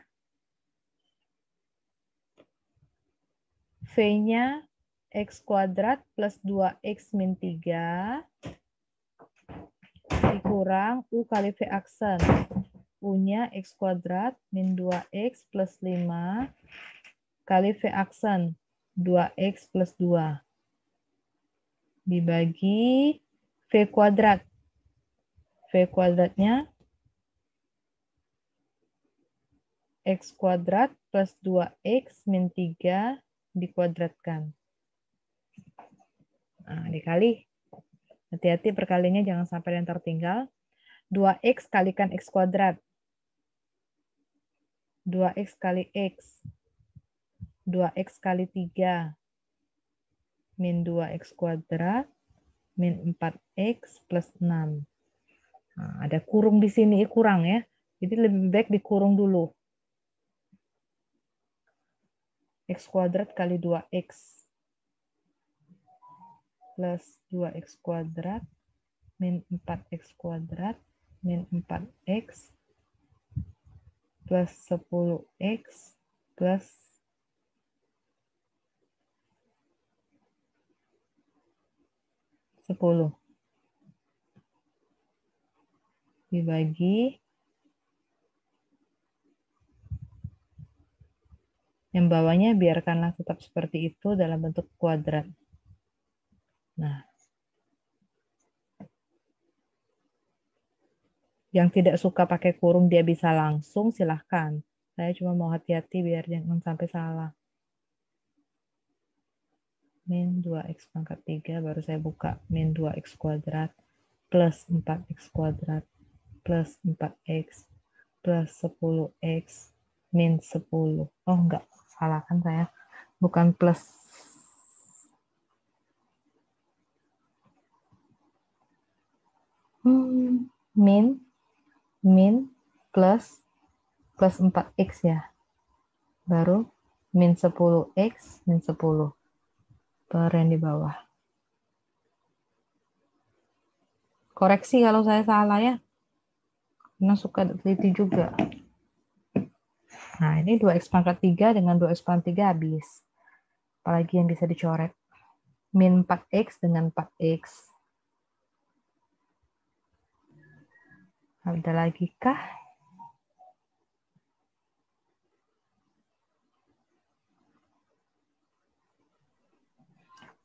V-nya X kuadrat plus 2X min 3 dikurang U kali V aksen. U-nya X kuadrat min 2X plus 5 kali V aksen 2X plus 2 dibagi V kuadrat. V kuadratnya X kuadrat plus 2X min 3 dikuadratkan. Nah, dikali. Hati-hati perkalinya jangan sampai yang tertinggal. 2X kalikan X kuadrat. 2X kali X. 2X kali 3. Min 2X kuadrat. Min 4X plus 6. Nah, ada kurung di sini, kurang ya. Jadi lebih baik dikurung dulu. X kuadrat kali 2X. Plus 2X kuadrat. Min 4X kuadrat. Min 4X. Plus 10X. Plus 10. Dibagi yang bawahnya biarkanlah tetap seperti itu dalam bentuk kuadrat. Nah, yang tidak suka pakai kurung dia bisa langsung, silahkan. Saya cuma mau hati-hati biar jangan sampai salah. Min 2X pangkat 3, baru saya buka. Min 2X kuadrat plus 4X kuadrat plus 4X plus 10X min 10. Oh, enggak. Salah kan saya. Bukan plus. Min plus 4X ya. Baru min 10X min 10. Per yang di bawah. Koreksi kalau saya salah ya. Karena suka teliti juga. Nah, ini 2X pangkat 3 dengan 2X pangkat 3 habis. Apalagi yang bisa dicoret. Min 4X dengan 4X. Ada lagi kah?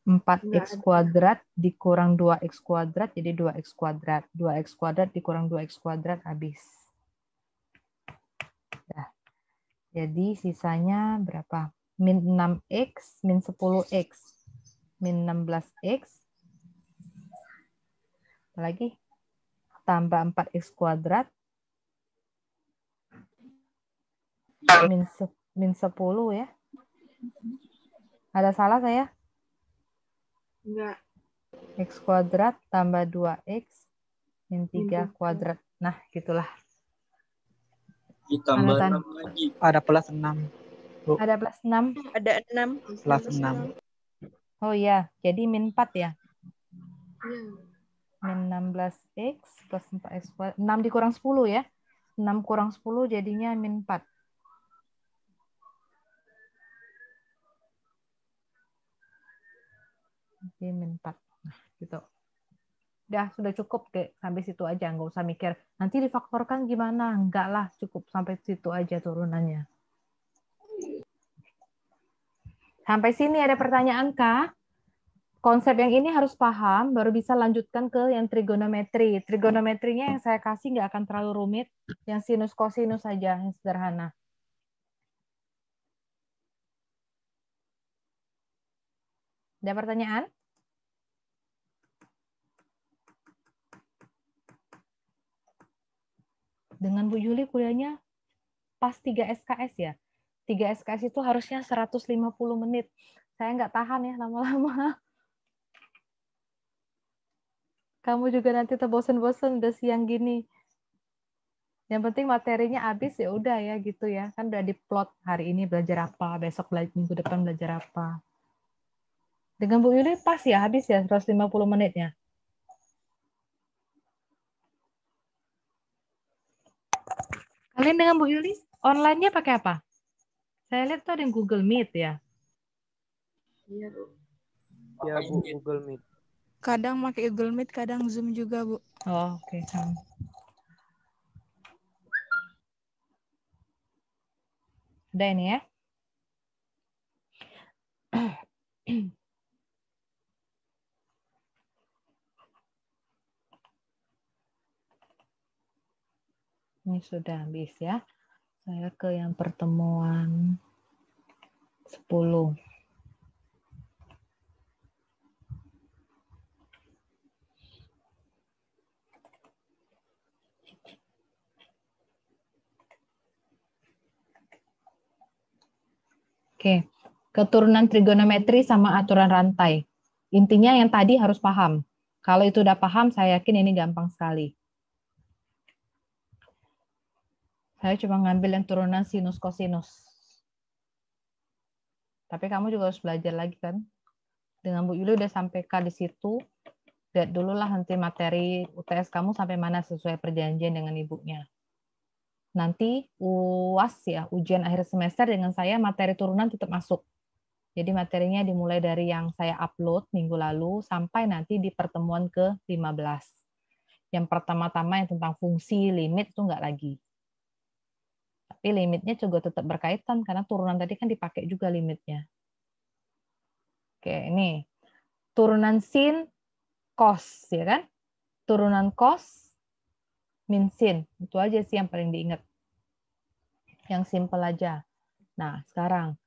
Empat X kuadrat dikurang 2X kuadrat jadi 2X kuadrat. 2X kuadrat dikurang 2X kuadrat habis. Nah, jadi sisanya berapa? Min 6X, min 10X. Min 16X. Apalagi? Tambah 4X kuadrat. Min 10 ya. Ada salah saya? Enggak. X kuadrat tambah 2X min 3 kuadrat. Nah, gitulah. Ditambah 6 lagi. Ada plus 6. Bu. Ada plus 6. Ada 6. Plus 6. Oh iya, jadi min 4 ya? Iya. Min 16X plus 4X kuadrat. 6 dikurang 10 ya? 6 kurang 10 jadinya min 4. Y min 4. Nah, gitu. Udah, sudah cukup deh. Sampai situ aja. Nggak usah mikir, nanti difaktorkan gimana. Enggak lah, cukup sampai situ aja turunannya. Sampai sini ada pertanyaan, Kak? Konsep yang ini harus paham, baru bisa lanjutkan ke yang trigonometri. Trigonometrinya yang saya kasih nggak akan terlalu rumit. Yang sinus kosinus saja, yang sederhana. Ada pertanyaan? Dengan Bu Yuli kuliahnya pas 3 SKS ya. 3 SKS itu harusnya 150 menit. Saya nggak tahan ya lama-lama. Kamu juga nanti terbosan-bosan udah siang gini. Yang penting materinya habis ya udah ya gitu ya. Kan udah diplot hari ini belajar apa, besok minggu depan belajar apa. Dengan Bu Yuli pas ya habis ya 150 menitnya. Kalian dengan Bu Yuli online-nya pakai apa? Saya lihat tuh ada yang Google Meet ya. Iya, Bu. Ya Bu, Google Meet. Kadang pakai Google Meet, kadang Zoom juga, Bu. Oh, oke. Udah ini ya. Ini sudah habis ya. Saya ke yang pertemuan 10. Oke, keturunan trigonometri sama aturan rantai. Intinya yang tadi harus paham. Kalau itu udah paham, saya yakin ini gampang sekali. Saya cuma ngambil yang turunan sinus kosinus. Tapi kamu juga harus belajar lagi kan. Dengan Bu Yuli udah sampai K di situ. Lihat dulu lah nanti materi UTS kamu sampai mana sesuai perjanjian dengan ibunya. Nanti UAS ya, ujian akhir semester dengan saya materi turunan tetap masuk. Jadi materinya dimulai dari yang saya upload minggu lalu sampai nanti di pertemuan ke-15. Yang pertama-tama yang tentang fungsi, limit itu enggak lagi. Tapi limitnya juga tetap berkaitan karena turunan tadi kan dipakai juga limitnya. Oke, ini turunan sin cos ya kan? Turunan cos min sin. Itu aja sih yang paling diingat. Yang simple aja. Nah, sekarang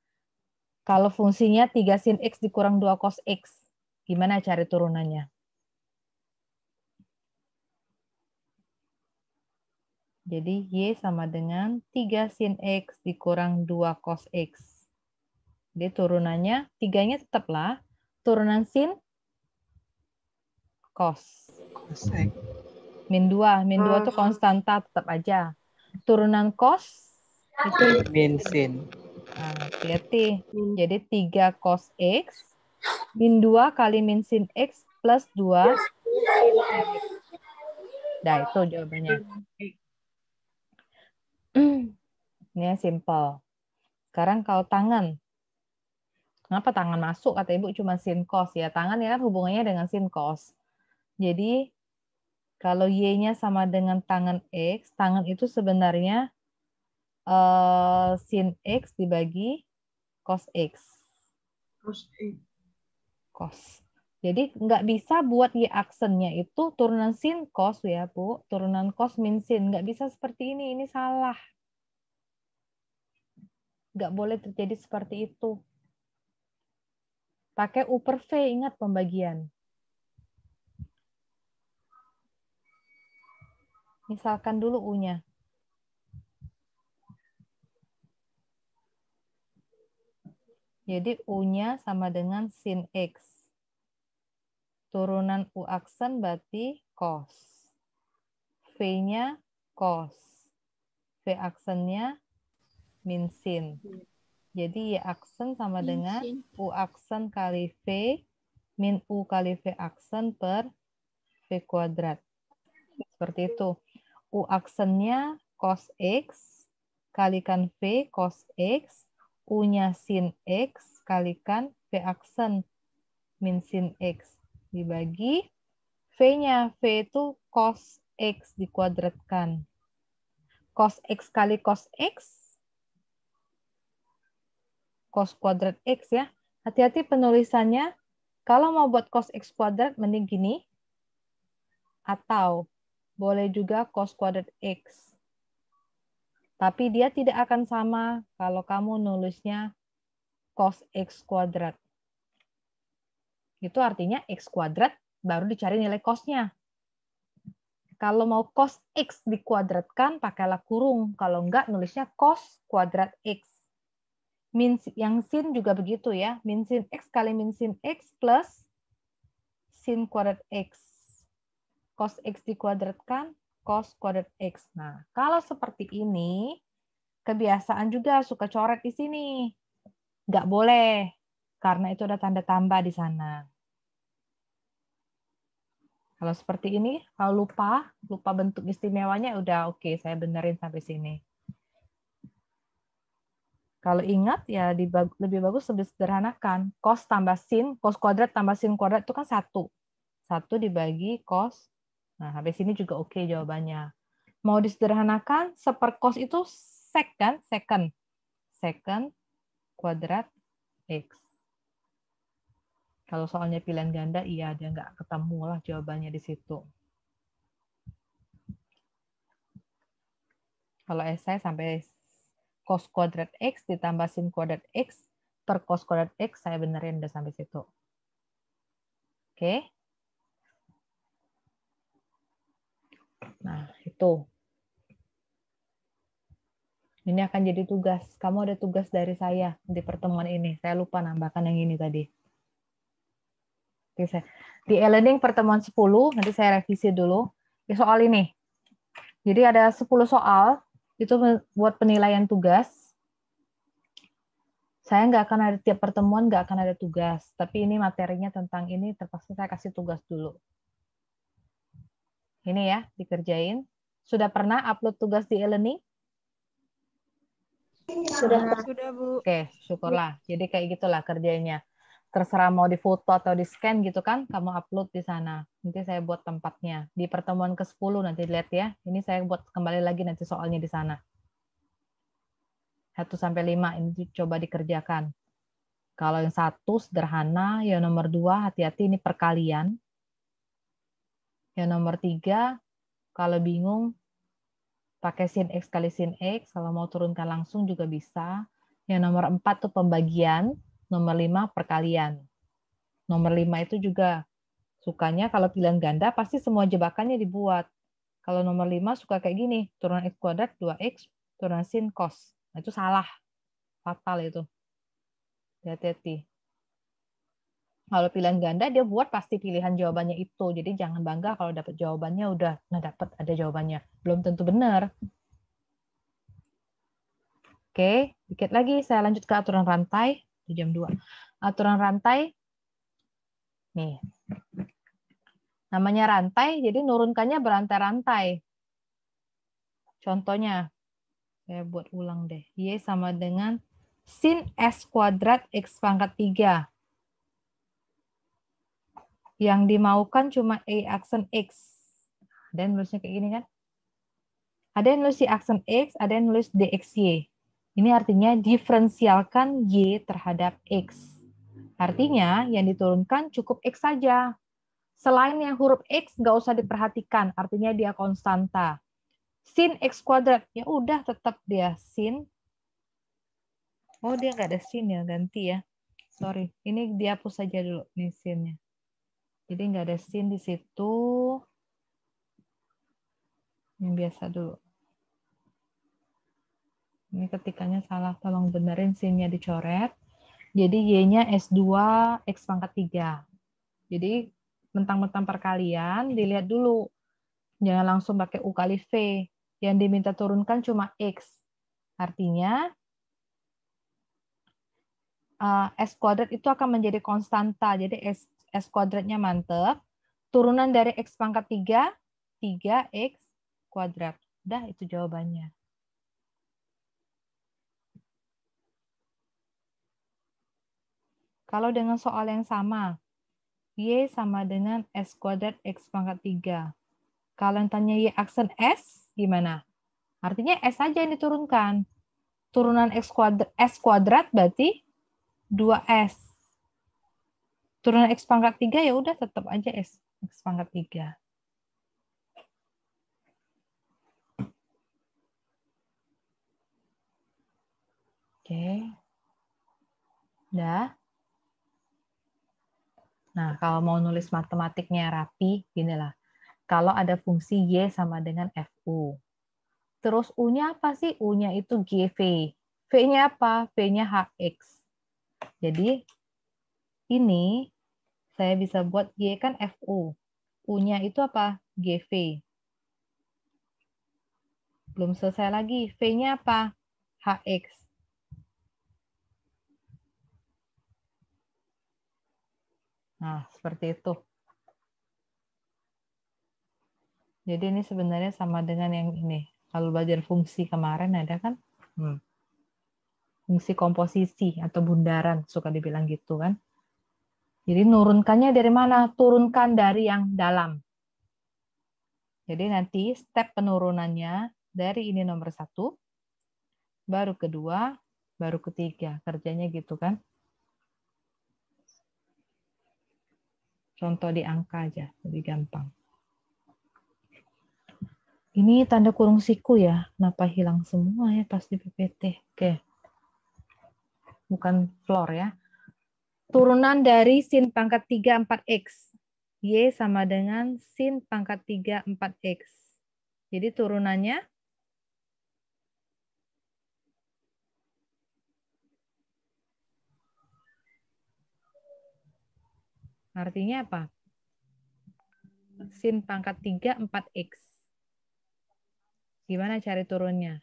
kalau fungsinya 3 sin X dikurang 2 cos X, gimana cari turunannya? Jadi Y sama dengan 3 sin X dikurang 2 cos X. Jadi turunannya, 3-nya tetaplah turunan sin cos. Min 2. Min 2 itu konstanta tetap aja. Turunan cos itu Min sin. nah, hati-hati. Jadi 3 cos X min 2 kali min sin X plus 2. Nah, itu jawabannya. Ini simple. Sekarang kalau tangan. Kenapa tangan masuk? Kata Ibu cuma sin cos. Ya, tangan ya kan hubungannya dengan sin cos. Jadi, kalau Y-nya sama dengan tangan X, tangan itu sebenarnya sin X dibagi cos X. Cos. Jadi nggak bisa buat Y aksennya itu turunan sin cos ya Bu, turunan cos min sin. Nggak bisa seperti ini salah. Nggak boleh terjadi seperti itu. Pakai U per V, ingat pembagian. Misalkan dulu U-nya. Jadi U-nya sama dengan sin X. Turunan U aksen berarti cos. V-nya cos. V aksennya min sin. Jadi Y aksen sama dengan U aksen kali V min U kali V aksen per V kuadrat. Seperti itu. U aksennya cos X kalikan V cos X. U-nya sin X kalikan V aksen. min sin X dibagi V-nya. V itu cos X dikuadratkan. Cos X kali cos X, cos kuadrat X ya. Hati-hati penulisannya. Kalau mau buat cos X kuadrat, mending gini. Atau boleh juga cos kuadrat X. Tapi dia tidak akan sama kalau kamu nulisnya cos X kuadrat. Itu artinya X kuadrat baru dicari nilai cos-nya. Kalau mau cos X dikuadratkan, pakailah kurung. Kalau enggak, nulisnya cos kuadrat X. Min yang sin juga begitu ya. Min sin X kali min sin X plus sin kuadrat X. Cos X dikuadratkan, cos kuadrat X. Nah, kalau seperti ini, kebiasaan juga suka coret di sini. Nggak boleh, karena itu ada tanda tambah di sana. Kalau seperti ini, kalau lupa bentuk istimewanya, udah oke, saya benerin sampai sini. Kalau ingat, ya lebih bagus lebih sederhanakan. Cos tambah sin, cos kuadrat tambah sin kuadrat itu kan 1. 1 dibagi cos. Nah, sampai sini juga oke jawabannya. Mau disederhanakan, sepercos itu sec kan? Second kuadrat X. Kalau soalnya pilihan ganda, iya dia nggak ketemu lah jawabannya di situ. Kalau esai sampai cos kuadrat X ditambah sin kuadrat X per cos kuadrat X, saya benerin udah sampai situ. Oke. Nah, itu. Ini akan jadi tugas. Kamu ada tugas dari saya di pertemuan ini. Saya lupa nambahkan yang ini tadi. Oke, di e-learning pertemuan 10, nanti saya revisi dulu. Di soal ini. Jadi ada 10 soal, itu buat penilaian tugas. Saya nggak akan ada tiap pertemuan, nggak akan ada tugas. Tapi ini materinya tentang ini, terpaksa saya kasih tugas dulu. Ini ya, dikerjain. Sudah pernah upload tugas di e-learning? Sudah, Bu. Oke, syukurlah. Jadi kayak gitulah kerjanya. Terserah mau difoto atau di-scan gitu kan, kamu upload di sana. Nanti saya buat tempatnya. Di pertemuan ke-10 nanti lihat ya. Ini saya buat kembali lagi nanti soalnya di sana. 1-5 ini coba dikerjakan. Kalau yang 1 sederhana, yang nomor 2 hati-hati ini perkalian. Yang nomor 3 kalau bingung pakai sin X kali sin X, kalau mau turunkan langsung juga bisa. Yang nomor 4 tuh pembagian, nomor 5 perkalian. Nomor 5 itu juga sukanya kalau pilihan ganda pasti semua jebakannya dibuat. Kalau nomor 5 suka kayak gini, turunan X kuadrat 2X, turunan sin cos. Nah, itu salah. Fatal itu. Hati-hati. Kalau pilihan ganda dia buat pasti pilihan jawabannya itu. Jadi jangan bangga kalau dapat jawabannya udah dapat ada jawabannya. Belum tentu benar. Oke, dikit lagi saya lanjut ke aturan rantai di jam 2. Aturan rantai nih. Namanya rantai, jadi nurunkannya berantai-rantai. Contohnya saya buat ulang deh. Y sama dengan sin S kuadrat X pangkat 3. Yang dimaukan cuma aksen X. Ada yang nulisnya kayak gini kan? Ada yang nulis di aksen X, ada yang nulis DXY. Ini artinya diferensialkan Y terhadap X. Artinya yang diturunkan cukup X saja. Selain yang huruf X nggak usah diperhatikan, artinya dia konstanta. Sin X kuadrat, ya udah tetap dia sin. Oh dia nggak ada sin ya, ganti ya. Sorry, ini dihapus saja dulu nih sinnya. Jadi nggak ada sin di situ. Yang biasa dulu. Ini ketikanya salah, tolong benerin sinnya dicoret. Jadi Y-nya S2 X pangkat 3. Jadi mentang-mentang perkalian, dilihat dulu. Jangan langsung pakai U kali V. Yang diminta turunkan cuma X. Artinya S kuadrat itu akan menjadi konstanta. Jadi S kuadratnya mantep. Turunan dari X pangkat 3, 3X kuadrat. Udah, itu jawabannya. Kalau dengan soal yang sama, Y sama dengan S kuadrat X pangkat 3. Kalau yang tanya Y aksen S, gimana? Artinya S saja yang diturunkan. Turunan S kuadrat berarti 2S. Turunan X pangkat 3 ya udah tetap aja X pangkat 3. Oke. Udah. Nah, kalau mau nulis matematiknya rapi, ginilah. Kalau ada fungsi Y sama dengan FU. Terus U-nya apa sih? U-nya itu GV. V-nya apa? V-nya HX. Jadi, ini saya bisa buat Y kan FU. U-nya itu apa? GV. Belum selesai lagi. V-nya apa? HX. Nah, seperti itu. Jadi ini sebenarnya sama dengan yang ini. Kalau belajar fungsi kemarin ada kan? Fungsi komposisi atau bundaran, suka dibilang gitu kan. Jadi nurunkannya dari mana? Turunkan dari yang dalam. Jadi nanti step penurunannya dari ini nomor 1, baru kedua, baru ketiga. Kerjanya gitu kan. Contoh di angka aja, lebih gampang. Ini tanda kurung siku ya. Kenapa hilang semua ya pas di PPT? Oke. Bukan floor ya. Turunan dari sin pangkat 3 4x. Y sama dengan sin pangkat 3 4x. Jadi turunannya artinya apa? Sin pangkat 3 4x. Gimana cari turunnya?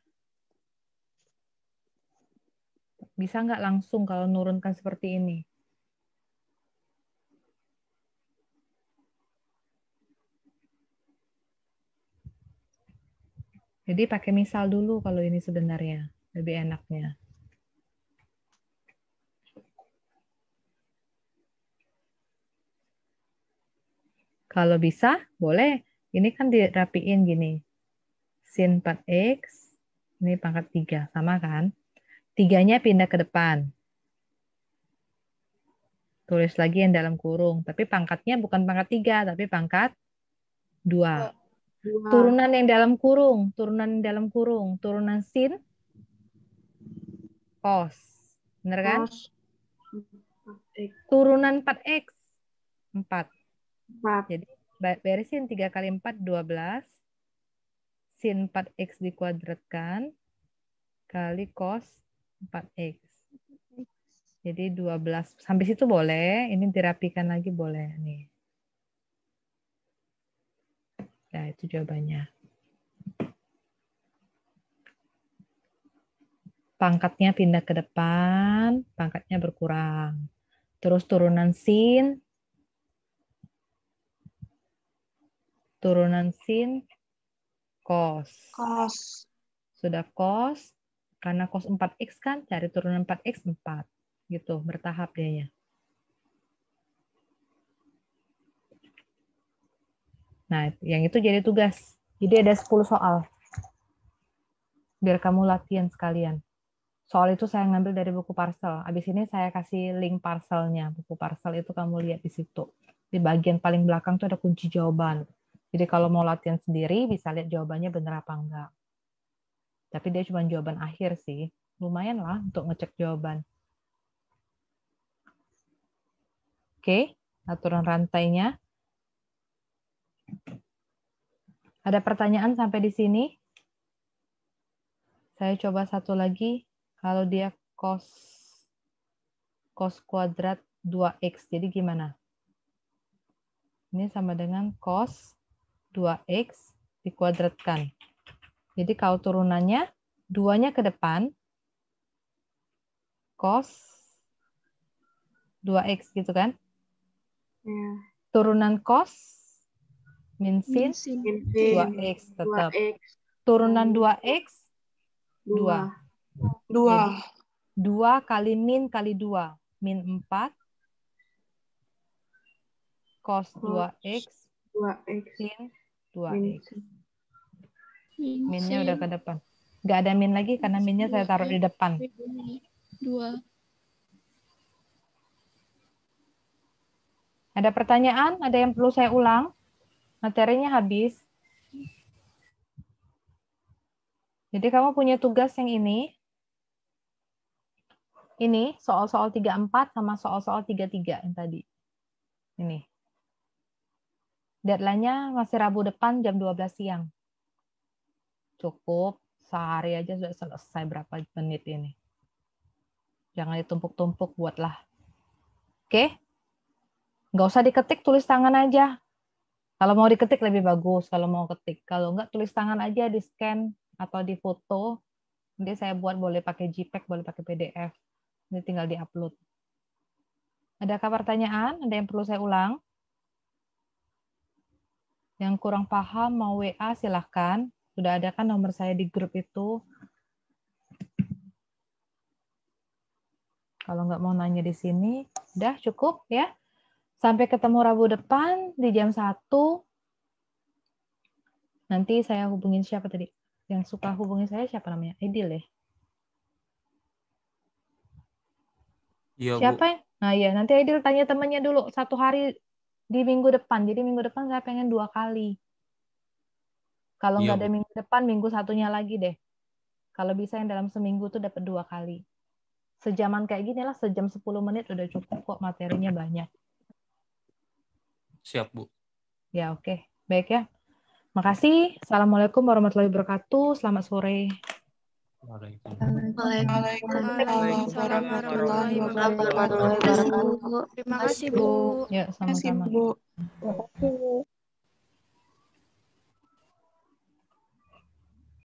Bisa nggak langsung kalau nurunkan seperti ini? Jadi pakai misal dulu kalau ini sebenarnya. Lebih enaknya. Kalau bisa, boleh. Ini kan dirapiin gini. Sin 4x, ini pangkat 3. Sama kan? 3-nya pindah ke depan. Tulis lagi yang dalam kurung. Tapi pangkatnya bukan pangkat 3, tapi pangkat 2. Turunan yang dalam kurung. Turunan dalam kurung. Turunan sin, cos. Bener kan? Turunan 4x. 4. Jadi beresin 3 kali 4, 12. Sin 4x dikuadratkan kali cos 4x. Jadi 12. Sampai situ boleh. Ini dirapikan lagi boleh. Nih. Nah, itu jawabannya. Pangkatnya pindah ke depan, pangkatnya berkurang. Terus turunan sin, cos. Sudah cos, karena cos 4x kan, cari turunan 4x 4. Gitu, bertahap dianya. Nah, yang itu jadi tugas. Jadi ada 10 soal. Biar kamu latihan sekalian. Soal itu saya ngambil dari buku Parsel. Habis ini saya kasih link parselnya. Buku Parsel itu kamu lihat di situ. Di bagian paling belakang tuh ada kunci jawaban. Jadi kalau mau latihan sendiri, bisa lihat jawabannya benar apa enggak. Tapi dia cuma jawaban akhir sih. Lumayan lah untuk ngecek jawaban. Oke, aturan rantainya. Ada pertanyaan sampai di sini? Saya coba satu lagi. Kalau dia cos kuadrat 2x, jadi gimana? Ini sama dengan cos 2x dikuadratkan. Jadi kalau turunannya, 2-nya ke depan, cos 2x gitu kan? Ya. Turunan cos, min sin 2x tetap. Turunan 2x, 2. 2 kali min kali 2. Min 4. cos 2x 2x sin min 2x. Minnya udah ke depan. Nggak ada min lagi karena minnya saya taruh di depan. 2. Ada pertanyaan? Ada yang perlu saya ulang? Materinya habis. Jadi kamu punya tugas yang ini. Ini soal-soal 34 sama soal-soal 33 yang tadi. Ini. Deadline-nya masih Rabu depan jam 12 siang. Cukup sehari aja sudah selesai berapa menit ini. Jangan ditumpuk-tumpuk, buatlah. Oke? Nggak usah diketik, tulis tangan aja. Kalau mau diketik lebih bagus, kalau mau ketik. Kalau nggak, tulis tangan aja, di-scan atau di foto. Nanti saya buat, boleh pakai JPEG, boleh pakai PDF. Ini tinggal di-upload. Adakah pertanyaan? Ada yang perlu saya ulang? Yang kurang paham mau WA silahkan. Sudah ada kan nomor saya di grup itu. Kalau nggak mau nanya di sini, udah cukup ya. Sampai ketemu Rabu depan di jam 1. Nanti saya hubungin siapa tadi? Yang suka hubungin saya siapa namanya? Edil ya? Iya, Siapa ya? Nah ya, nanti Edil tanya temannya dulu 1 hari di minggu depan. Jadi minggu depan saya pengen 2 kali. Kalau Iya, nggak ada Bu. minggu depan, minggu satunya lagi deh. Kalau bisa yang dalam seminggu tuh dapat 2 kali. Sejaman kayak gini lah, sejam 10 menit udah cukup kok, materinya banyak. Siap, Bu. Ya oke, baik ya. Makasih. Assalamualaikum warahmatullahi wabarakatuh. Selamat sore. Waalaikumsalam warahmatullahi Warahmatullahi wabarakatuh. wabarakatuh. Terima kasih, Bu. Ya, sama-sama. Terima kasih.